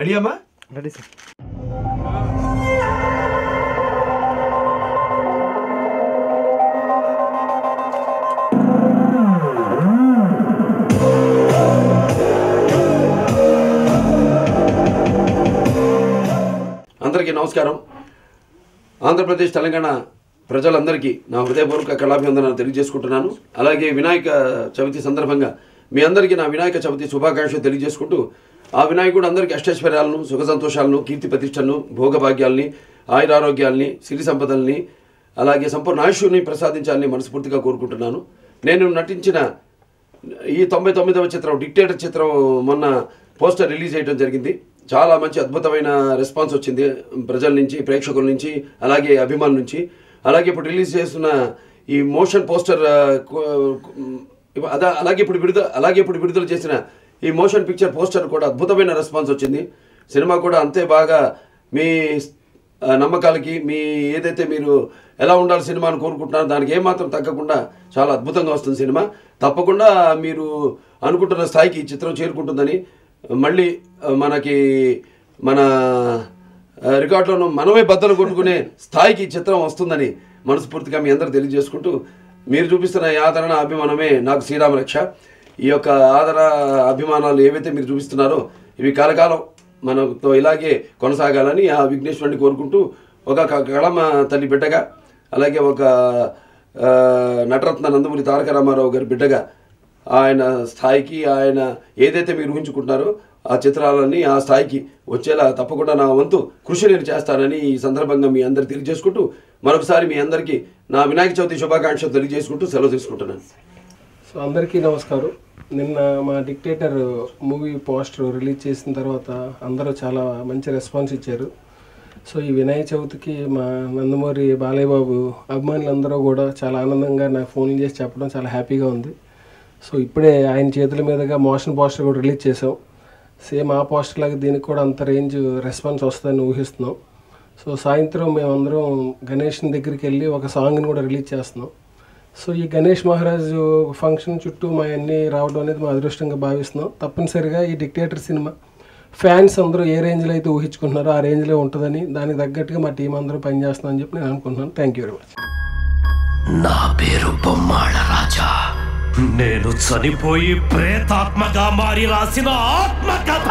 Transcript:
Ready అమ్మా? Ready sir. అందరికీ నమస్కారం. ఆంధ్రప్రదేశ్ తెలంగాణ ప్రజలందరికీ నా హృదయపూర్వక కళాభివందనాలు తెలియజేసుకుంటున్నాను. అలాగే వినాయక చవితి సందర్భంగా మీ అందరికీ నా వినాయక చవితి శుభాకాంక్షలు తెలియజేసుకుంటూ ఆ వినాయకుడు అందరికీ అష్టైశ్వర్యాలను, సుఖ సంతోషాలను, కీర్తి ప్రతిష్టలను, భోగభాగ్యాల్ని, ఆయురారోగ్యాల్ని, సిరి సంపదల్ని, అలాగే సంపూర్ణ ఆయుష్ని ప్రసాదించాలని మనస్ఫూర్తిగా కోరుకుంటున్నాను. నేను నటించిన ఈ 99వ చిత్రం డిక్టేటర్ చిత్రం మొన్న పోస్టర్ రిలీజ్ చేయడం జరిగింది. చాలా మంచి అద్భుతమైన రెస్పాన్స్ వచ్చింది ప్రజల నుంచి, ప్రేక్షకుల నుంచి, అలాగే అభిమానుల నుంచి. అలాగే ఇప్పుడు రిలీజ్ చేస్తున్న ఈ మోషన్ పోస్టర్ అలాగే ఇప్పుడు విడుదల చేసిన ఈ మోషన్ పిక్చర్ పోస్టర్ కూడా అద్భుతమైన రెస్పాన్స్ వచ్చింది. సినిమా కూడా అంతే బాగా మీ నమ్మకాలకి, మీ ఏదైతే మీరు ఎలా ఉండాలి సినిమాని కోరుకుంటున్నారో దానికి ఏమాత్రం తగ్గకుండా చాలా అద్భుతంగా వస్తుంది సినిమా. తప్పకుండా మీరు అనుకుంటున్న స్థాయికి ఈ చిత్రం చేరుకుంటుందని, మళ్ళీ మనకి మన రికార్డులను మనమే బద్దలు కొట్టుకునే స్థాయికి ఈ చిత్రం వస్తుందని మనస్ఫూర్తిగా మీ అందరూ తెలియజేసుకుంటూ, మీరు చూపిస్తున్న ఈ ఆదరణ, అభిమానమే నాకు శ్రీరామ రక్ష. ఈ యొక్క ఆదరణ, అభిమానాలు ఏవైతే మీరు చూపిస్తున్నారో ఇవి కాలకాలం మనతో ఇలాగే కొనసాగాలని ఆ విఘ్నేశ్వరుని కోరుకుంటూ, ఒక కళమ తల్లి బిడ్డగా, అలాగే ఒక నటరత్న నందమూరి తారక రామారావు గారి బిడ్డగా ఆయన స్థాయికి, ఆయన ఏదైతే మీరు ఊహించుకుంటున్నారో ఆ చిత్రాలన్నీ ఆ స్థాయికి వచ్చేలా తప్పకుండా నా వంతు కృషి నేను చేస్తానని ఈ సందర్భంగా మీ అందరు తెలియజేసుకుంటూ, మరొకసారి మీ అందరికీ నా వినాయక చవితి శుభాకాంక్షలు తెలియజేసుకుంటూ సెలవు తీసుకుంటున్నాను. సో అందరికీ నమస్కారం. నిన్న మా డిక్టేటర్ మూవీ పోస్టర్ రిలీజ్ చేసిన తర్వాత అందరూ చాలా మంచి రెస్పాన్స్ ఇచ్చారు. సో ఈ వినాయక చవితికి మా నందమూరి బాలయ్య బాబు అభిమానులందరూ కూడా చాలా ఆనందంగా నాకు ఫోన్ చేసి చెప్పడం చాలా హ్యాపీగా ఉంది. సో ఇప్పుడే ఆయన చేతుల మీదుగా మోషన్ పోస్టర్ కూడా రిలీజ్ చేసాం. సేమ్ ఆ పోస్టర్ లాగా దీనికి కూడా అంత రేంజ్ రెస్పాన్స్ వస్తుందని ఊహిస్తున్నాం. సో సాయంత్రం మేమందరం గణేష్ని దగ్గరికి వెళ్ళి ఒక సాంగ్ని కూడా రిలీజ్ చేస్తున్నాం. సో ఈ గణేష్ మహారాజు ఫంక్షన్ చుట్టూ మా అన్నీ రావడం అనేది మా అదృష్టంగా భావిస్తున్నాం. తప్పనిసరిగా ఈ డిక్టేటర్ సినిమా ఫ్యాన్స్ అందరూ ఏ రేంజ్లో అయితే ఊహించుకుంటున్నారో ఆ రేంజ్లో ఉంటుందని, దానికి తగ్గట్టుగా మా టీం అందరూ పనిచేస్తున్నాం అని చెప్పి నేను అనుకుంటున్నాను. Thank you very much. నా పేరు బొమ్మాళ రాజా. నేను చనిపోయి ప్రేతాత్మగా మారి రాసిన ఆత్మకథ.